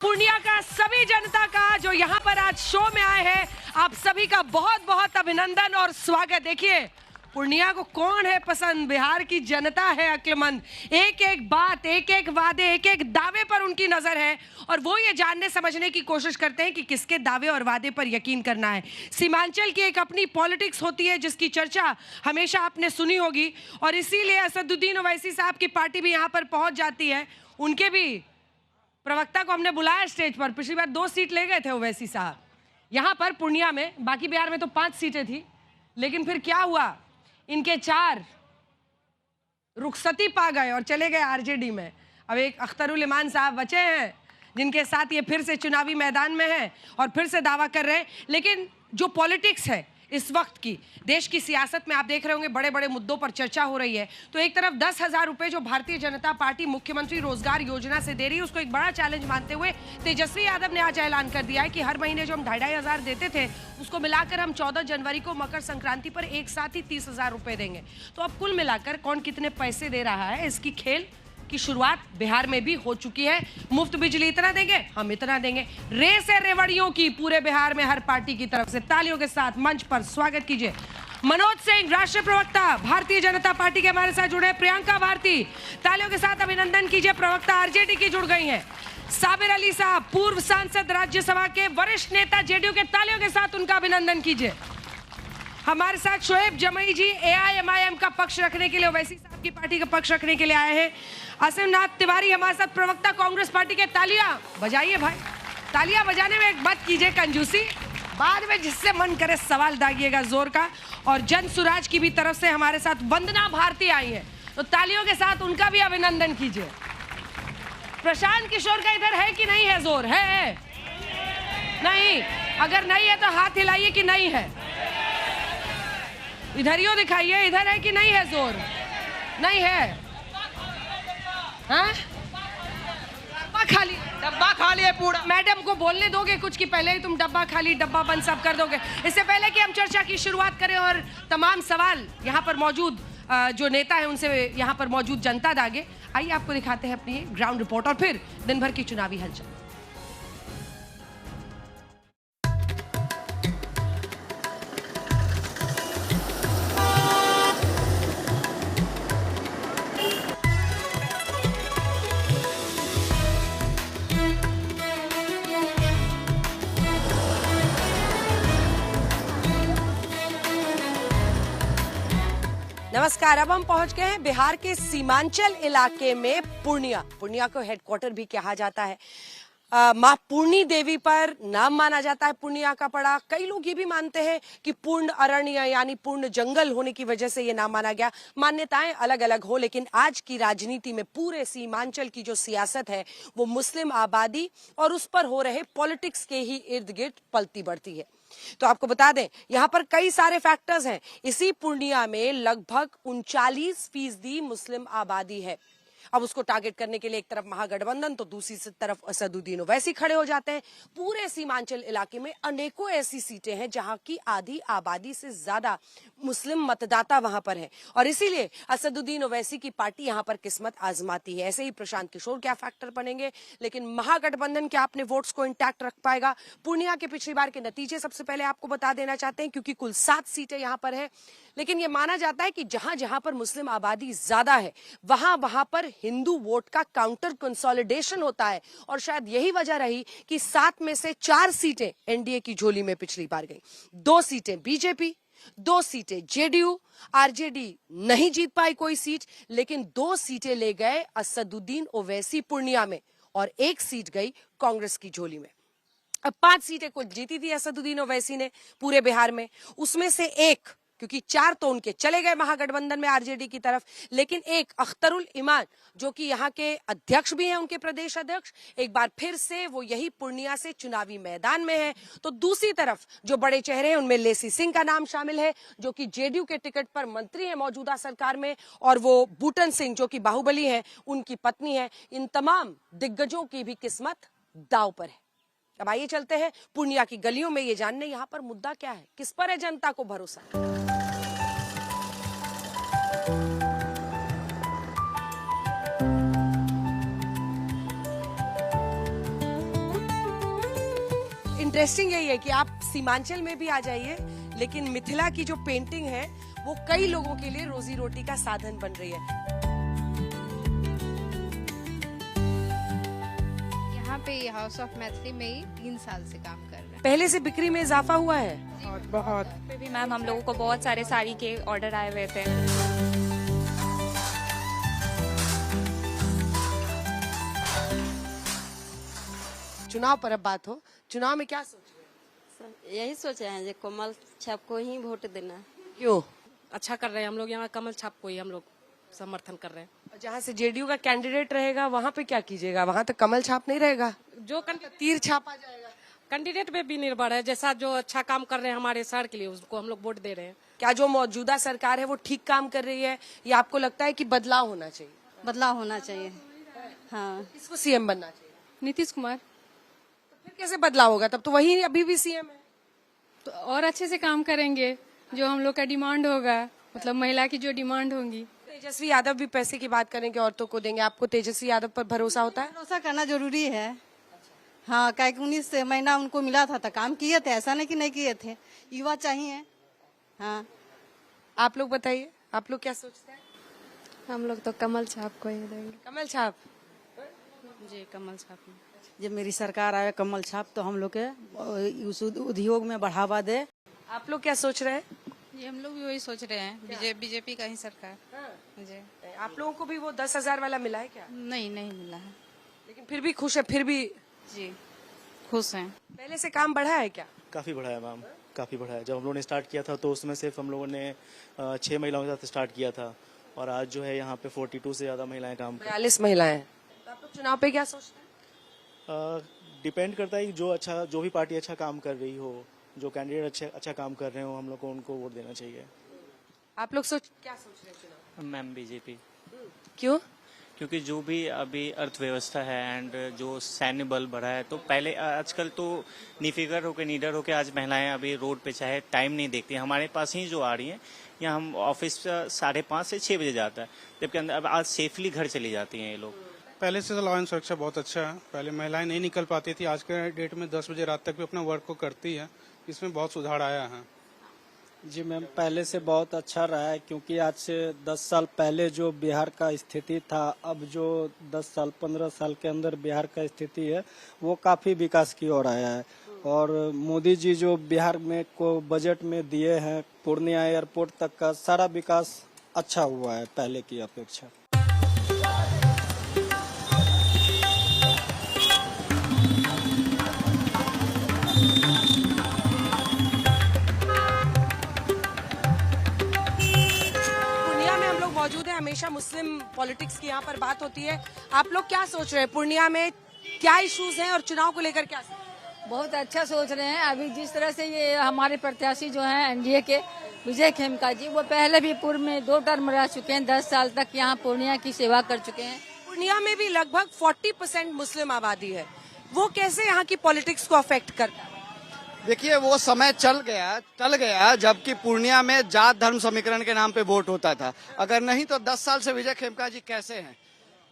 पूर्णिया का सभी जनता का जो यहाँ पर आज शो में आए हैं, आप सभी का बहुत बहुत अभिनंदन और स्वागत। देखिए, पूर्णिया को कौन है पसंद, बिहार की जनता है अक्लमंद। एक एक बात, एक एक वादे, एक एक दावे पर उनकी नजर है और वो ये जानने समझने की कोशिश करते हैं कि किसके दावे और वादे पर यकीन करना है। सीमांचल की एक अपनी पॉलिटिक्स होती है जिसकी चर्चा हमेशा आपने सुनी होगी और इसीलिए असदुद्दीन ओवैसी साहब की पार्टी भी यहाँ पर पहुंच जाती है। उनके भी प्रवक्ता को हमने बुलाया स्टेज पर। पिछली बार 2 सीट ले गए थे ओवैसी साहब यहाँ पर पूर्णिया में, बाकी बिहार में तो 5 सीटें थी। लेकिन फिर क्या हुआ, इनके 4 रुखसती पा गए और चले गए आरजेडी में। अब एक अख्तरुल इमान साहब बचे हैं जिनके साथ ये फिर से चुनावी मैदान में है और फिर से दावा कर रहे हैं। लेकिन जो पॉलिटिक्स है इस वक्त की, देश की सियासत में आप देख रहे होंगे बड़े बड़े मुद्दों पर चर्चा हो रही है। तो एक तरफ 10,000 रुपए जो भारतीय जनता पार्टी मुख्यमंत्री रोजगार योजना से दे रही है, उसको एक बड़ा चैलेंज मानते हुए तेजस्वी यादव ने आज ऐलान कर दिया है कि हर महीने जो हम 2,500 देते थे उसको मिलाकर हम 14 जनवरी को मकर संक्रांति पर एक साथ ही 30,000 रुपए देंगे। तो अब कुल मिलाकर कौन कितने पैसे दे रहा है, इसकी खेल की शुरुआत बिहार में भी हो चुकी है। मुफ्त बिजली इतना देंगे, हम इतना देंगे। रेस है रेवड़ियों की पूरे बिहार में हर पार्टी की तरफ से। तालियों के साथ मंच पर स्वागत कीजिए मनोज सिंह, राष्ट्रीय प्रवक्ता भारतीय जनता पार्टी के हमारे साथ जुड़े। प्रियंका भारती, तालियों के साथ अभिनंदन कीजिए, प्रवक्ता आरजेडी की जुड़ गई हैं। साबिर अली साहब, पूर्व सांसद राज्यसभा के वरिष्ठ नेता जेडीयू के, तालियों के साथ उनका अभिनंदन कीजिए। हमारे साथ शोएब जमई जी एआईएमआईएम का पक्ष रखने के लिए, ओवैसी साहब की पार्टी का पक्ष रखने के लिए आए हैं। असीम नाथ तिवारी हमारे साथ, प्रवक्ता कांग्रेस पार्टी के। तालियां बजाइए भाई, तालियां बजाने में एक मत कीजिए कंजूसी, बाद में जिससे मन करे सवाल दागिएगा जोर का। और जन सुराज की भी तरफ से हमारे साथ वंदना भारती आई है, तो तालियों के साथ उनका भी अभिनंदन कीजिए। प्रशांत किशोर का इधर है कि नहीं है जोर? है नहीं? अगर नहीं है तो हाथ हिलाइए कि नहीं है। इधरियो दिखाइए, इधर है कि नहीं है जोर? नहीं है। हाँ? डब्बा खाली है पूरा। मैडम को बोलने दोगे कुछ कि पहले ही तुम डब्बा खाली डब्बा बंद सब कर दोगे? इससे पहले कि हम चर्चा की शुरुआत करें और तमाम सवाल यहाँ पर मौजूद जो नेता है उनसे यहाँ पर मौजूद जनता दागे, आइए आपको दिखाते हैं अपनी ग्राउंड रिपोर्ट और फिर दिन भर की चुनावी हलचल। नमस्कार, अब हम पहुंच गए हैं बिहार के सीमांचल इलाके में पूर्णिया। पूर्णिया को हेडक्वार्टर भी कहा जाता है। मां पूर्णी देवी पर नाम माना जाता है पूर्णिया का पड़ा। कई लोग ये भी मानते हैं कि पूर्ण अरण्य यानी पूर्ण जंगल होने की वजह से ये नाम माना गया। मान्यताएं अलग अलग हो, लेकिन आज की राजनीति में पूरे सीमांचल की जो सियासत है वो मुस्लिम आबादी और उस पर हो रहे पॉलिटिक्स के ही इर्द गिर्द पलती बढ़ती है। तो आपको बता दें, यहाँ पर कई सारे फैक्टर्स हैं। इसी पूर्णिया में लगभग 39% मुस्लिम आबादी है। अब उसको टारगेट करने के लिए एक तरफ महागठबंधन तो दूसरी तरफ असदुद्दीन ओवैसी खड़े हो जाते हैं। पूरे सीमांचल इलाके में अनेकों ऐसी सीटें हैं जहां की आधी आबादी से ज्यादा मुस्लिम मतदाता वहां पर हैं और इसीलिए असदुद्दीन ओवैसी की पार्टी यहां पर किस्मत आजमाती है। ऐसे ही प्रशांत किशोर क्या फैक्टर बनेंगे, लेकिन महागठबंधन क्या अपने वोट्स को इंटैक्ट रख पाएगा? पूर्णिया के पिछली बार के नतीजे सबसे पहले आपको बता देना चाहते हैं, क्योंकि कुल 7 सीटें यहां पर है। लेकिन यह माना जाता है कि जहां जहां पर मुस्लिम आबादी ज्यादा है वहां वहां पर हिंदू वोट का काउंटर कंसोलिडेशन होता है और शायद यही वजह रही कि 7 में से 4 सीटें एनडीए की झोली में पिछली बार गई। 2 सीटें बीजेपी, 2 सीटें जेडीयू। आरजेडी नहीं जीत पाई कोई सीट, लेकिन 2 सीटें ले गए असदुद्दीन ओवैसी पूर्णिया में और 1 सीट गई कांग्रेस की झोली में। अब 5 सीटें कुल जीती थी असदुद्दीन ओवैसी ने पूरे बिहार में, उसमें से 1, क्योंकि 4 तो उनके चले गए महागठबंधन में आरजेडी की तरफ, लेकिन एक अख्तरुल इमान जो कि यहाँ के अध्यक्ष भी हैं, उनके प्रदेश अध्यक्ष, एक बार फिर से वो यही पूर्णिया से चुनावी मैदान में है। तो दूसरी तरफ जो बड़े चेहरे हैं उनमें लेसी सिंह का नाम शामिल है जो कि जेडीयू के टिकट पर मंत्री है मौजूदा सरकार में, और वो बूटन सिंह जो कि बाहुबली है उनकी पत्नी है। इन तमाम दिग्गजों की भी किस्मत दांव पर है। अब आइए चलते हैं पूर्णिया की गलियों में ये जानने यहाँ पर मुद्दा क्या है, किस पर है जनता को भरोसा। इंटरेस्टिंग यही है कि आप सीमांचल में भी आ जाइए, लेकिन मिथिला की जो पेंटिंग है वो कई लोगों के लिए रोजी रोटी का साधन बन रही है। यहाँ पे हाउस ऑफ मैथिली में ही 3 साल से काम कर रहे हैं। पहले से बिक्री में इजाफा हुआ है? बहुत पे भी मैम हम लोगों को बहुत सारे साड़ी के ऑर्डर आए हुए थे। चुनाव पर अब बात हो, चुनाव में क्या सोच रहे हैं? यही सोच रहे हैं जो कमल छाप को ही वोट देना। क्यों? अच्छा कर रहे हैं हम लोग, यहाँ कमल छाप को ही हम लोग समर्थन कर रहे हैं। जहाँ से जेडीयू का कैंडिडेट रहेगा वहाँ पे क्या कीजिएगा? वहाँ तो कमल छाप नहीं रहेगा, जो तीर छाप आ जाएगा। कैंडिडेट पे भी निर्भर है, जैसा जो अच्छा काम कर रहे हैं हमारे शहर के लिए उसको हम लोग वोट दे रहे हैं। क्या जो मौजूदा सरकार है वो ठीक काम कर रही है या आपको लगता है कि बदलाव होना चाहिए? बदलाव होना चाहिए। हाँ, किसको सीएम बनना चाहिए? नीतीश कुमार तो फिर कैसे बदलाव होगा? तब तो वही अभी भी सीएम है। तो और अच्छे से काम करेंगे, जो हम लोग का डिमांड होगा, मतलब महिला की जो डिमांड होंगी। तेजस्वी यादव भी पैसे की बात करेंगे, औरतों को देंगे। आपको तेजस्वी यादव पर भरोसा होता है? भरोसा करना जरूरी है। हाँ, क्या 19 महीना उनको मिला था तो काम किए थे, ऐसा नहीं कि नहीं किए थे। युवा चाहिए। हाँ, आप लोग बताइए, आप लोग क्या सोचते हैं? हम लोग तो कमल छाप को ही देंगे। कमल छाप? जी कमल छाप। जब मेरी सरकार आए कमल छाप तो हम लोग के उस उद्योग में बढ़ावा दे। आप लोग क्या सोच रहे हैं? ये हम लोग भी वही सोच रहे हैं, बीजेपी का ही सरकार। जी आप लोगों को भी वो 10,000 वाला मिला है क्या? नहीं मिला है। लेकिन फिर भी खुश है? फिर भी जी खुश हैं। पहले से काम बढ़ा है क्या? काफ़ी बढ़ा है मैम, काफ़ी बढ़ा है। जब हम लोगों ने स्टार्ट किया था तो उसमें सिर्फ हम लोगों ने 6 महिलाओं के साथ स्टार्ट किया था और आज जो है यहाँ पे 42 से ज़्यादा महिलाएं काम कर। 42 महिलाएं। तो आप लोग चुनाव पे क्या सोचते हैं? डिपेंड करता है कि जो भी पार्टी अच्छा काम कर रही हो, जो कैंडिडेट अच्छा काम कर रहे हो, हम लोग को उनको वोट देना चाहिए। आप लोग क्या सोच रहे हैं चुनाव? मैम बीजेपी, क्यों? क्योंकि जो भी अभी अर्थव्यवस्था है एंड जो सैन्य बल बढ़ा है, तो पहले आजकल तो निफिगर होकर निडर होकर आज महिलाएं अभी रोड पे चाहे टाइम नहीं देखती। हमारे पास ही जो आ रही हैं, या हम ऑफिस 5:30 से 6 बजे जाता है, जबकि अब आज सेफली घर चली जाती हैं ये लोग। पहले से लॉ एंड सुरक्षा बहुत अच्छा है। पहले महिलाएं नहीं निकल पाती थी, आज के डेट में 10 बजे रात तक भी अपना वर्क को करती है। इसमें बहुत सुधार आया है। जी मैम, पहले से बहुत अच्छा रहा है, क्योंकि आज से 10 साल पहले जो बिहार का स्थिति था, अब जो 10 साल 15 साल के अंदर बिहार का स्थिति है वो काफ़ी विकास की ओर आया है। और मोदी जी जो बिहार में को बजट में दिए हैं, पूर्णिया एयरपोर्ट तक का सारा विकास अच्छा हुआ है पहले की अपेक्षा। मौजूद है, हमेशा मुस्लिम पॉलिटिक्स की यहाँ पर बात होती है। आप लोग क्या सोच रहे हैं? पूर्णिया में क्या इश्यूज हैं और चुनाव को लेकर क्या? बहुत अच्छा सोच रहे हैं। अभी जिस तरह से ये हमारे प्रत्याशी जो हैं एनडीए के विजय खेमका जी, वो पहले भी पूर्व में 2 टर्म रह चुके हैं, 10 साल तक यहाँ पूर्णिया की सेवा कर चुके हैं। पूर्णिया में भी लगभग 40% मुस्लिम आबादी है, वो कैसे यहाँ की पॉलिटिक्स को अफेक्ट करता है? देखिए, वो समय टल गया जबकि पूर्णिया में जात धर्म समीकरण के नाम पे वोट होता था। अगर नहीं तो 10 साल से विजय खेमका जी कैसे हैं?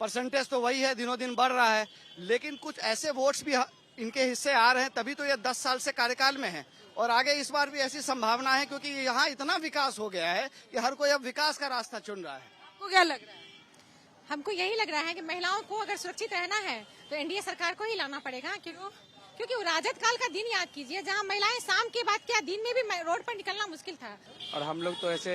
परसेंटेज तो वही है, दिनों दिन बढ़ रहा है, लेकिन कुछ ऐसे वोट्स भी इनके हिस्से आ रहे हैं, तभी तो ये 10 साल से कार्यकाल में है। और आगे इस बार भी ऐसी संभावना है, क्योंकि यहाँ इतना विकास हो गया है कि हर कोई अब विकास का रास्ता चुन रहा है। आपको क्या लग रहा है? हमको यही लग रहा है कि महिलाओं को अगर सुरक्षित रहना है तो एनडीए सरकार को ही लाना पड़ेगा। क्योंकि वो राजद काल का दिन याद कीजिए, जहां महिलाएं शाम के बाद क्या दिन में भी रोड पर निकलना मुश्किल था। और हम लोग तो ऐसे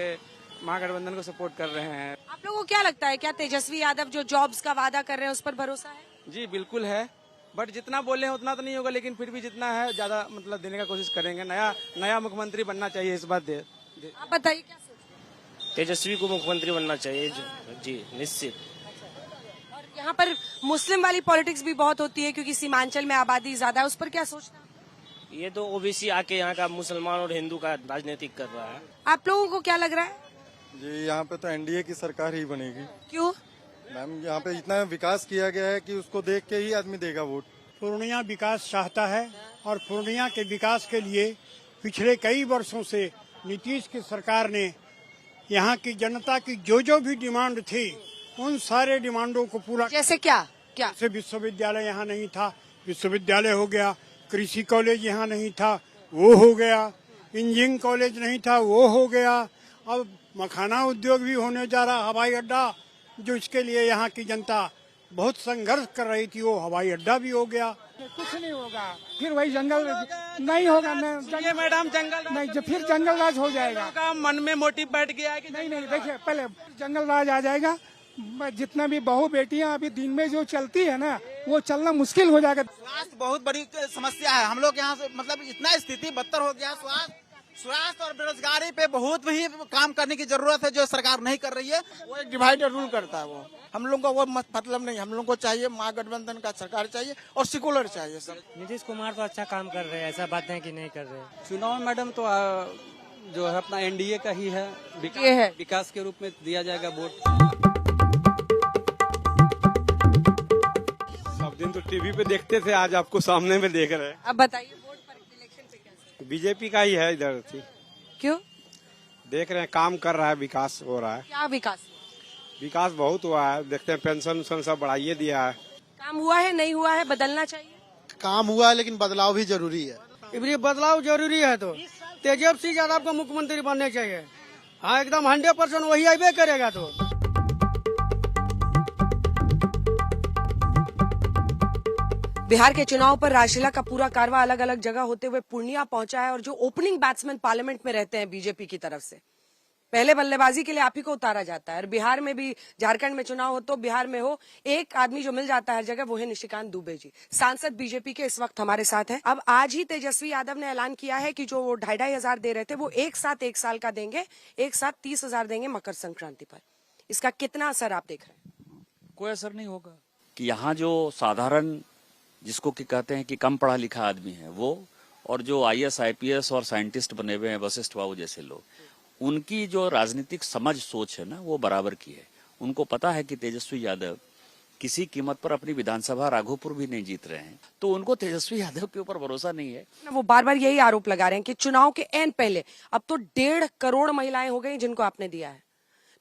महागठबंधन को सपोर्ट कर रहे हैं। आप लोगों को क्या लगता है, क्या तेजस्वी यादव जो जॉब्स का वादा कर रहे हैं उस पर भरोसा है? जी बिल्कुल है, बट जितना बोले हैं उतना तो नहीं होगा, लेकिन फिर भी जितना है ज्यादा मतलब देने का कोशिश करेंगे। नया मुख्यमंत्री बनना चाहिए, इस बात दे। आप बताइए क्या सोचते हैं? तेजस्वी को मुख्यमंत्री बनना चाहिए जी, निश्चित। और यहाँ पर मुस्लिम वाली पॉलिटिक्स भी बहुत होती है, क्योंकि सीमांचल में आबादी ज्यादा है, उस पर क्या सोचना है? ये तो ओबीसी आके यहाँ का मुसलमान और हिंदू का राजनीतिक कर रहा है। आप लोगों को क्या लग रहा है? जी, यहाँ पे तो एनडीए की सरकार ही बनेगी। क्यों? मैम, यहाँ पे इतना विकास किया गया है कि उसको देख के ही आदमी देगा वोट। पूर्णिया विकास चाहता है और पूर्णिया के विकास के लिए पिछले कई वर्षों से नीतीश की सरकार ने यहाँ की जनता की जो भी डिमांड थी, उन सारे डिमांडों को पूरा। जैसे क्या? जैसे विश्वविद्यालय यहाँ नहीं था, विश्वविद्यालय हो गया। कृषि कॉलेज यहाँ नहीं था, वो हो गया। इंजीनियरिंग कॉलेज नहीं था, वो हो गया। अब मखाना उद्योग भी होने जा रहा, हवाई अड्डा, जो इसके लिए यहाँ की जनता बहुत संघर्ष कर रही थी, वो हवाई अड्डा भी हो गया। कुछ नहीं होगा, फिर वही जंगल नहीं होगा। मैडम जंगल नहीं, फिर जंगल राज हो जाएगा। मन में मोटिव बैठ गया है कि नहीं, देखिए पहले जंगल राज आ जाएगा। जितना भी बहू बेटियां अभी दिन में जो चलती है ना, वो चलना मुश्किल हो जाएगा। स्वास्थ्य बहुत बड़ी समस्या है हम लोग यहाँ से, मतलब इतना स्थिति बदतर हो गया। स्वास्थ्य और बेरोजगारी पे बहुत ही काम करने की जरूरत है, जो सरकार नहीं कर रही है। वो एक डिवाइड रूल करता है, वो हम लोग को वो मतलब नहीं। हम लोग को चाहिए महागठबंधन का सरकार चाहिए और सेकुलर चाहिए। सर नीतीश कुमार तो अच्छा काम कर रहे हैं, ऐसा बात है कि नहीं कर रहे। चुनाव में मैडम तो जो है अपना एनडीए का ही है, विकास के रूप में दिया जाएगा वोट। सब दिन तो टीवी पे देखते थे, आज आपको सामने में देख रहे हैं। अब बताइए वोट पर इलेक्शन पे क्या? बीजेपी का ही है इधर थी। क्यों? देख रहे हैं काम कर रहा है, विकास हो रहा है। क्या विकास? विकास बहुत हुआ है, देखते हैं पेंशन सब बढ़ाइए दिया है। काम हुआ है, नहीं हुआ है, बदलना चाहिए। काम हुआ है लेकिन बदलाव भी जरूरी है। बदलाव जरूरी है तो तेजस्वी यादव को मुख्यमंत्री बनने चाहिए। हाँ एकदम 100% वही आइबे करेगा। तो बिहार के चुनाव पर राजशीला का पूरा कारवा अलग अलग जगह होते हुए पूर्णिया पहुंचा है और जो ओपनिंग बैट्समैन पार्लियामेंट में रहते हैं बीजेपी की तरफ से, पहले बल्लेबाजी के लिए आप ही को उतारा जाता है। और बिहार में भी, झारखंड में चुनाव हो तो बिहार में हो, एक आदमी जो मिल जाता है हर जगह, वो है निशिकांत दुबे जी, सांसद बीजेपी के, इस वक्त हमारे साथ हैं। अब आज ही तेजस्वी यादव ने ऐलान किया है कि जो 2,500 दे रहे थे वो एक साथ 1 साल का देंगे, एक साथ 30,000 देंगे मकर संक्रांति पर। इसका कितना असर आप देख रहे हैं? कोई असर नहीं होगा कि यहाँ जो साधारण, जिसको कि कहते हैं कि कम पढ़ा लिखा आदमी है वो, और जो IAS IPS और साइंटिस्ट बने हुए हैं वशिष्ठ बाबू जैसे लोग, उनकी जो राजनीतिक समझ सोच है ना, वो बराबर की है। उनको पता है कि तेजस्वी यादव किसी कीमत पर अपनी विधानसभा राघोपुर भी नहीं जीत रहे हैं, तो उनको तेजस्वी यादव के ऊपर भरोसा नहीं है। वो बार बार यही आरोप लगा रहे हैं कि चुनाव के एन पहले अब तो 1.5 करोड़ महिलाएं हो गई जिनको आपने दिया है,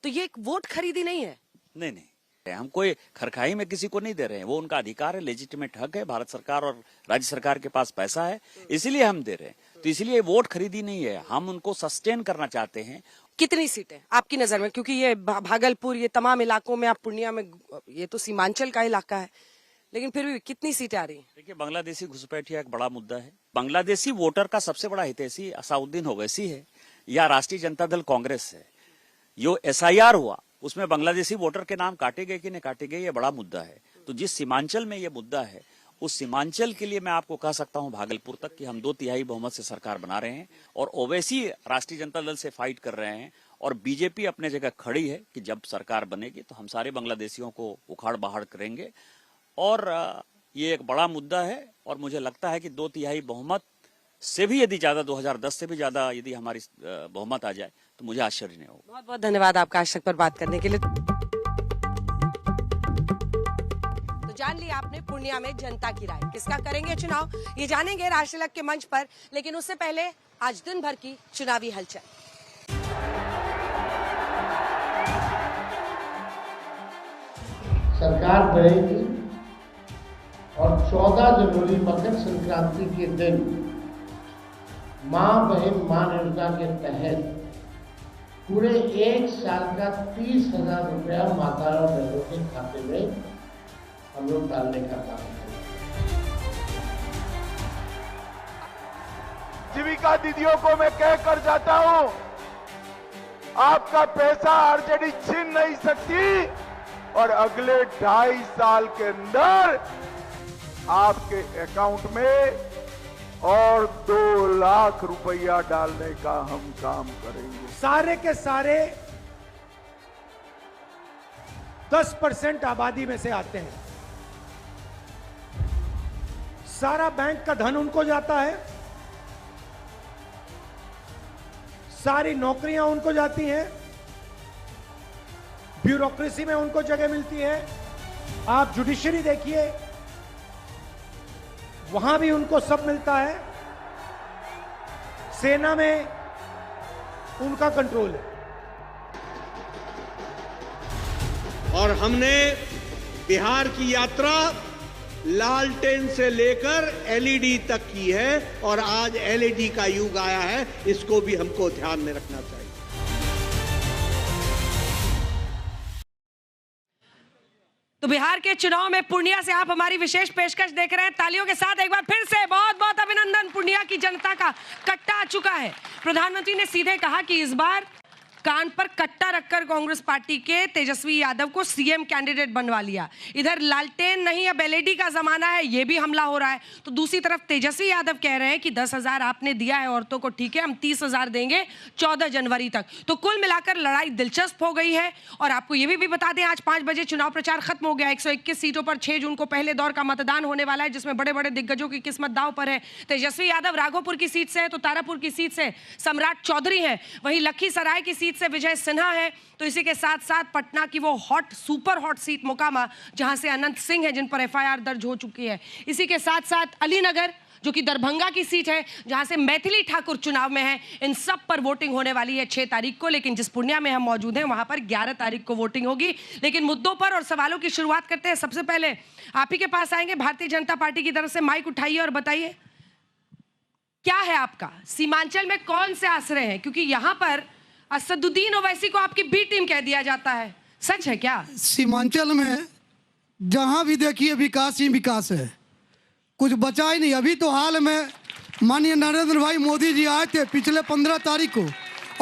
तो ये एक वोट खरीदी नहीं है। नहीं, हम कोई खरखाई में किसी को नहीं दे रहे हैं, वो उनका अधिकार है, लेजिटिमेट हक है। भारत सरकार और राज्य सरकार के पास पैसा है, इसीलिए हम दे रहे हैं। तो इसलिए वोट खरीदी नहीं है, हम उनको सस्टेन करना चाहते हैं। कितनी सीटें आपकी नजर में, क्योंकि ये भागलपुर, ये तमाम इलाकों में, आप पूर्णिया में, ये तो सीमांचल का इलाका है, लेकिन फिर भी कितनी सीटें आ रही हैं? देखिए, बांग्लादेशी घुसपैठिया एक बड़ा मुद्दा है। बांग्लादेशी वोटर का सबसे बड़ा हितैषी असाउद्दीन ओवैसी है या राष्ट्रीय जनता दल कांग्रेस है। जो SIR हुआ उसमें बांग्लादेशी वोटर के नाम काटे गए कि नहीं काटे गए, ये बड़ा मुद्दा है। तो जिस सीमांचल में ये मुद्दा है, उस सीमांचल के लिए मैं आपको कह सकता हूं भागलपुर तक कि हम 2/3 बहुमत से सरकार बना रहे हैं और ओवैसी राष्ट्रीय जनता दल से फाइट कर रहे हैं। और बीजेपी अपने जगह खड़ी है कि जब सरकार बनेगी तो हम सारे बांग्लादेशियों को उखाड़ बहाड़ करेंगे। और ये एक बड़ा मुद्दा है और मुझे लगता है कि 2/3 बहुमत से भी यदि ज्यादा, 2010 से भी ज्यादा यदि हमारी बहुमत आ जाए तो मुझे आश्चर्य नहीं होगा। बहुत बहुत धन्यवाद आपका आज तक पर बात करने के लिए। तो जान लिया आपने पूर्णिया में जनता की राय, किसका करेंगे चुनाव, ये जानेंगे राजतिलक के मंच पर। लेकिन उससे पहले आज दिन भर की चुनावी हलचल। सरकार बनेगी और 14 जनवरी मकर संक्रांति के दिन मां बहन मान योजना के तहत पूरे 1 साल का 30,000 रुपया माता और बहनों के खाते में हम लोग डालने का काम करेंगे। जीविका दीदियों को मैं कह कर जाता हूं, आपका पैसा आरजेडी छीन नहीं सकती और अगले 2.5 साल के अंदर आपके अकाउंट में और 2 लाख रुपया डालने का हम काम करेंगे। सारे के सारे 10% आबादी में से आते हैं। सारा बैंक का धन उनको जाता है, सारी नौकरियां उनको जाती हैं, ब्यूरोक्रेसी में उनको जगह मिलती है। आप जुडिशरी देखिए, वहां भी उनको सब मिलता है। सेना में उनका कंट्रोल है। और हमने बिहार की यात्रा लालटेन से लेकर एलईडी तक की है और आज एलईडी का युग आया है, इसको भी हमको ध्यान में रखना चाहिए। तो बिहार के चुनाव में पूर्णिया से आप हमारी विशेष पेशकश देख रहे हैं। तालियों के साथ एक बार फिर से बहुत बहुत अभिनंदन। पूर्णिया की जनता का कट्टा आ चुका है। प्रधानमंत्री ने सीधे कहा कि इस बार कान पर कट्टा रखकर कांग्रेस पार्टी के तेजस्वी यादव को सीएम कैंडिडेट बनवा लिया। इधर लालटेन नहीं अब एलईडी का जमाना है, ये भी हमला हो रहा है। तो दूसरी तरफ तेजस्वी यादव कह रहे हैं कि 10,000 आपने दिया है औरतों को, ठीक है, हम 30,000 देंगे 14 जनवरी तक। तो कुल मिलाकर लड़ाई दिलचस्प हो गई है। और आपको ये भी बता दें, आज 5 बजे चुनाव प्रचार खत्म हो गया। 121 सीटों पर 6 जून को पहले दौर का मतदान होने वाला है, जिसमें बड़े बड़े दिग्गजों की किस्मत दांव पर है। तेजस्वी यादव राघोपुर की सीट से है, तो तारापुर की सीट से सम्राट चौधरी है, वहीं लखीसराय की सीट से विजय सिन्हा है। तो इसी के साथ साथ पटना की वो hot super hot seat Mokama, जहां से अनंत सिंह है, जिन पर एफआईआर दर्ज हो चुकी है। इसी के साथ साथ अलीनगर, जो कि दरभंगा की सीट है, जहां से मैथिली ठाकुर चुनाव में है। इन सब पर वोटिंग होने वाली है 6 तारीख को। लेकिन जिस पूर्णिया में हम मौजूद हैं, वहां पर 11 तारीख को वोटिंग होगी। लेकिन मुद्दों पर और सवालों की शुरुआत करते हैं। सबसे पहले आप ही के पास आएंगे, भारतीय जनता पार्टी की तरफ से माइक उठाइए और बताइए क्या है आपका, सीमांचल में कौन से आश्रय हैं? क्योंकि यहां पर असदुद्दीन ओवैसी को आपकी बी टीम कह दिया जाता है, सच है क्या? सीमांचल में जहां भी देखिए विकास ही विकास है, कुछ बचा ही नहीं। अभी तो हाल में माननीय नरेंद्र भाई मोदी जी आए थे पिछले 15 तारीख को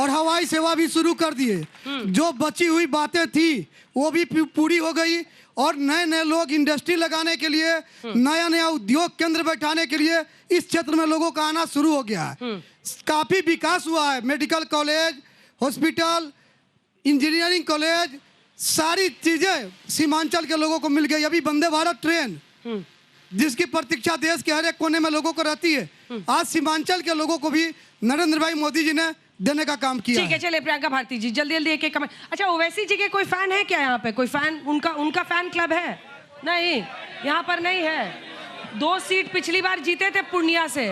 और हवाई सेवा भी शुरू कर दिए। जो बची हुई बातें थी वो भी पूरी हो गई और नए नए लोग इंडस्ट्री लगाने के लिए, नया नया उद्योग केंद्र बैठाने के लिए इस क्षेत्र में लोगों का आना शुरू हो गया है। काफी विकास हुआ है, medical college, hospital, engineering college, सारी चीजें सीमांचल के लोगों को मिल गई। अभी वंदे भारत ट्रेन, जिसकी प्रतीक्षा देश के हर एक कोने में लोगों को रहती है, आज सीमांचल के लोगों को भी नरेंद्र भाई मोदी जी ने देने का काम किया। ठीक है, चलिए प्रियंका भारती जी जल्दी जल्दी एक एक कमेंट। अच्छा, ओवैसी जी के कोई फैन है क्या यहाँ पे? कोई फैन उनका फैन क्लब है? नहीं, यहाँ पर नहीं है। 2 सीट पिछली बार जीते थे पूर्णिया से,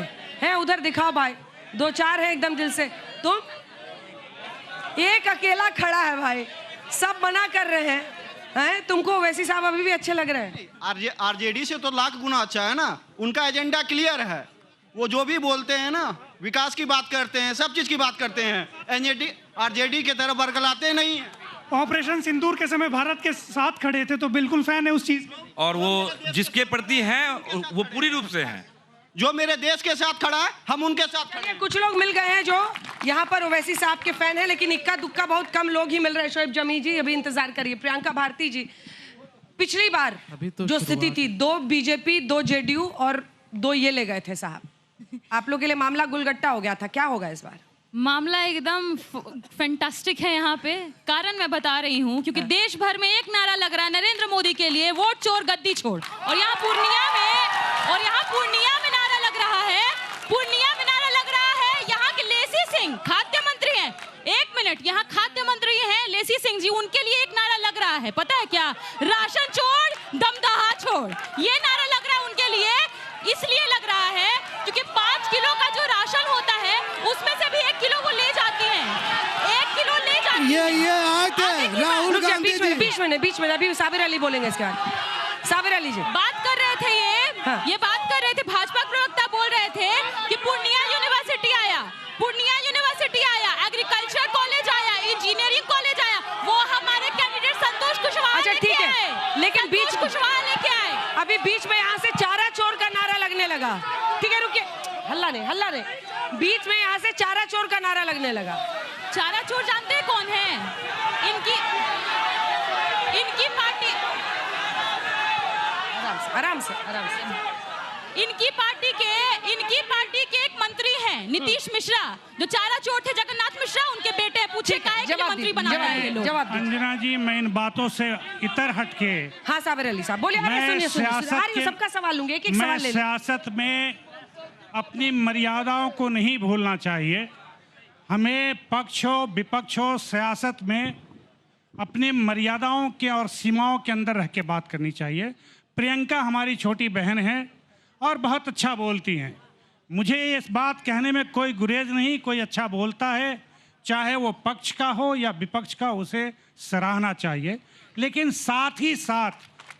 है उधर दिखाओ भाई, 2-4 है एकदम दिल से। तुम एक अकेला खड़ा है भाई, सब मना कर रहे हैं। तुमको ओवैसी साहब अभी भी अच्छे लग रहे हैं? आरजेडी से तो लाख गुना अच्छा है ना, उनका एजेंडा क्लियर है। वो जो भी बोलते हैं ना, विकास की बात करते हैं, सब चीज की बात करते हैं। आरजेडी के तरफ बरगलाते नहीं है। ऑपरेशन सिंदूर के समय भारत के साथ खड़े थे, तो बिल्कुल फैन है उस चीज में। और वो जिसके प्रति हैं वो पूरी रूप से हैं। जो मेरे देश के साथ खड़ा है, हम उनके साथ खड़े हैं। कुछ लोग मिल गए हैं जो यहाँ पर ओवैसी साहब के फैन हैं, लेकिन इक्का दुक्का बहुत कम लोग ही मिल रहे हैं। शोएब जमी जी अभी इंतजार करिए। प्रियंका भारती जी, पिछली बार तो जो स्थिति थी, 2 बीजेपी 2 जेडीयू और 2 ये ले गए थे साहब, आप लोग के लिए मामला गुलगट्टा हो गया था। क्या होगा इस बार? मामला एकदम फैंटास्टिक है यहाँ पे। कारण मैं बता रही हूँ, क्योंकि देश भर में एक नारा लग रहा है नरेंद्र मोदी के लिए, वोट चोर गद्दी छोड़। और यहाँ पूर्णिया में नारा लग रहा है, पूर्णिया में नारा लग रहा है। यहाँ के लेसी सिंह खाद्य मंत्री हैं, 1 मिनट, यहाँ खाद्य मंत्री हैं लेसी सिंह जी, उनके लिए एक नारा लग रहा है, पता है क्या? राशन छोड़ दमदहा छोड़, ये नारा लग रहा है उनके लिए। इसलिए लग रहा है क्योंकि 5 किलो का जो राशन होता है उसमें से भी 1 किलो वो ले जाती हैं, 1 किलो ले जाती हैं। ये आए थे राहुल गांधी जी। बीच में अभी साबिर अली बोलेंगे इसके बाद। साबिर अली जी बात कर रहे थे, ये बात कर रहे थे, भाजपा प्रवक्ता बोल रहे थे कि पूर्णिया यूनिवर्सिटी आया, एग्रीकल्चर कॉलेज आया, इंजीनियरिंग कॉलेज आया, वो हमारे कैंडिडेट संतोष कुशवाहा लेके आए। लेकिन बीच कुशवाहा लेके आए। अभी बीच में यहाँ से चारा चोर का नारा लगने लगा। ठीक है, रुकिए, हल्ला नहीं। बीच में यहाँ से चारा चोर का नारा लगने लगा। चारा चोर जानते हैं कौन है? इनकी पार्टी। आराम से। इनकी पार्टी के एक मंत्री हैं, नीतीश मिश्रा, जो चारा चोर थे, जगन्नाथ मिश्रा उनके बेटे हैं। पूछे काहे के लिए मंत्री बना रहे हैं लोग? अंजना जी, मैं इन बातों से इतर हटके, हाँ साबिर अली साहब बोलिए। सुनिए, सबका सवाल लूंगे, एक सवाल ले। सियासत में अपनी मर्यादाओं को नहीं भूलना चाहिए। हमें पक्ष हो विपक्ष हो, सियासत में अपनी मर्यादाओं के और सीमाओं के अंदर रह के बात करनी चाहिए। प्रियंका हमारी छोटी बहन है और बहुत अच्छा बोलती हैं। मुझे इस बात कहने में कोई गुरेज नहीं, कोई अच्छा बोलता है, चाहे वो पक्ष का हो या विपक्ष का, उसे सराहना चाहिए। लेकिन साथ ही साथ